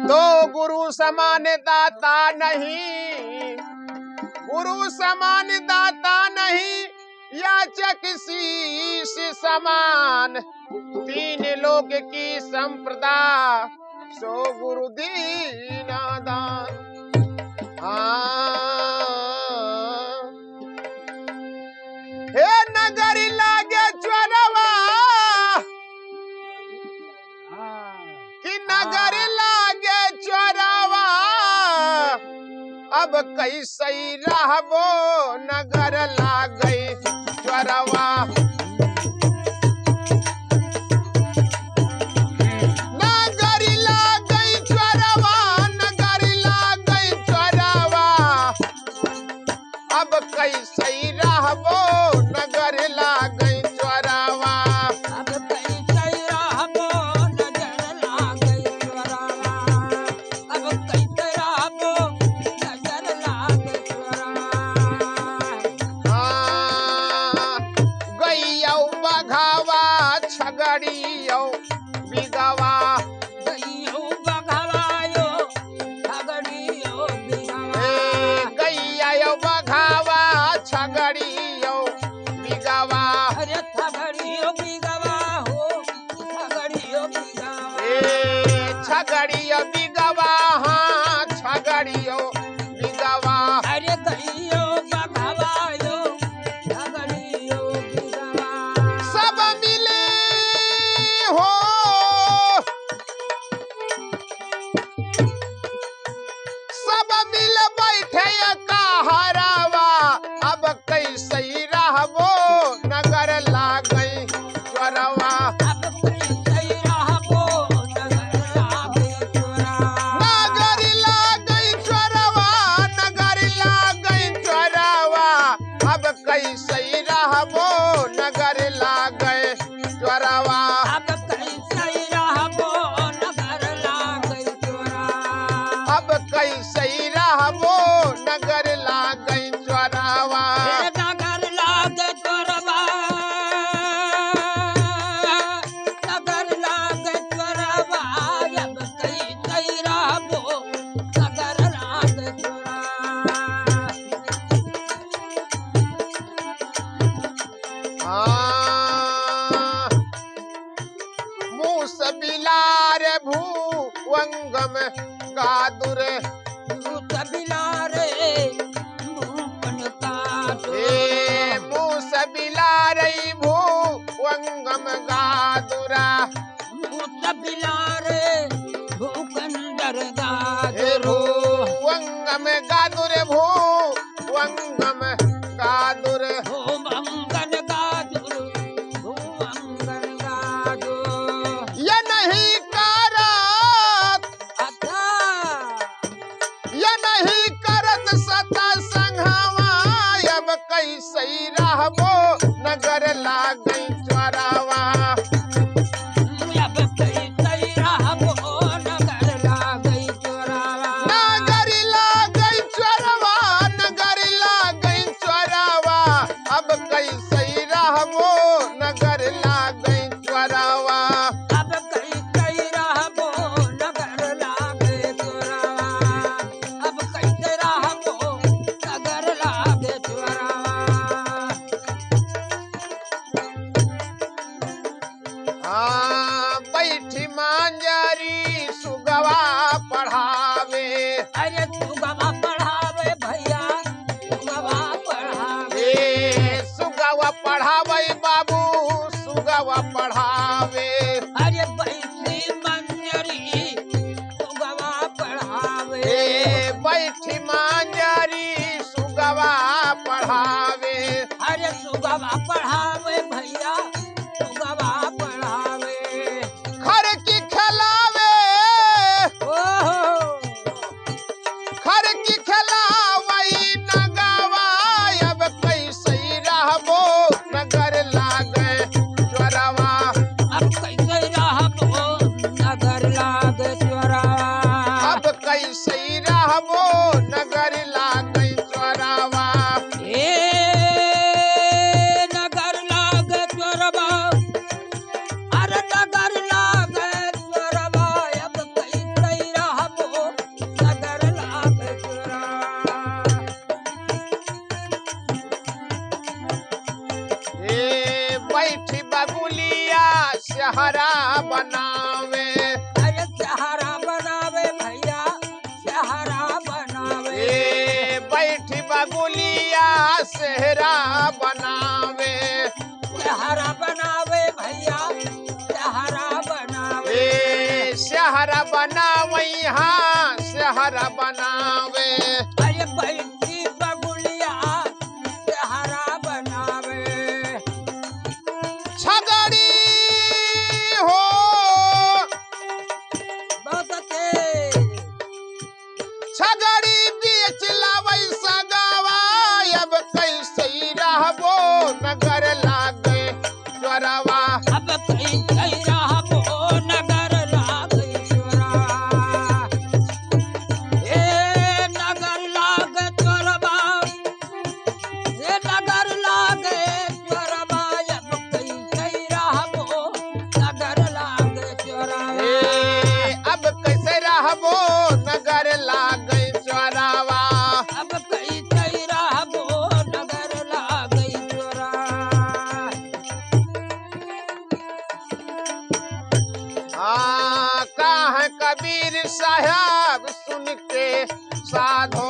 दो गुरु समान दाता नहीं, गुरु समान दाता नहीं, याचक शीश समान। तीन लोक की संप्रदा, सो गुरु दीना दान। हे नगर लागे चोरवा, कि नगर लागे चोरवा, अब कैसे रहबो नगर लागे चोरवा। नगर लागे चोरवा, नगर लागे चोरवा, अब कैसे रहबो नगर लागे चोरवा। अब कैसे रहबो नगर लागे चोरवा, अब कैसे रहबो नगर लागे चोरवा। गैयौ बघावा छगड़ियौ बिगवा, गैयौ बघवायो छगड़ियो बिगवा। गैया बघावा छगड़ियौ बिगवा। अरे छगड़ियो बिगवा हो, छगड़ियो बिगवा। छगड़ियो बिगवा, हाँ छगड़ियो बिगवा। अरे गैयो बघवायो छगड़ियो बिगवा। सब मिले हो, सब मिल बैठे कहरावा, अब कैसे रहबो नगर लागे चोरवा। अब कैसे रहबो नगर लागे चोरवा। नगर लागे चोरवा, नगर लागे चोरवा, अब कैसे रहबो नगर लागे चोरवा। अब कैसे रहबो नगर लागे चोरवा। अब कैसे रहबो नगर लागे चोरवा। नगर लागे चोरवा, नगर लागे चोरवा, अब कैसे रहबो नगर लागे चोरवा। मूस बिलार भूवंगम कादुर, भूत बिलारे भूपन कादो। मूस बिलार भूवंगम गादुरा। भूत बिलारे भूखंडर गादरो। भूवंगम गादुर, भूवंगम गादुर। भूमंगन गादुर, भूमंगन गादो। ये नहीं करत, अच्छा ये नहीं करत सतसंगवा, अब कैसे रहबो नगर लागे चोरवा। अब कैसे रहबो नगर लागे सेहरा बनावे सेहरा बनावे भैया सेहरा बनावे ए सेहरा बनावे हाँ सेहरा बनावे अरे बैठी बगुलिया सेहरा बनावे छगड़ी हो बहुत तेज छगड़ी बेच लावै सगावा अब कैसे रहबो नगर लागे चोरवा अब कहीं कहीं रहबो नगर लागे चोरा ए नगर लागे चोरबा ए नगर लागे चोरबा अब कहीं कहीं रहबो नगर लागे चोरा ए अब कैसे रहबो नगर लागे चोरवा अब कहीं कहीं रहबो नगर लागे चोरा कहाँ कबीर साहब सुन के साधो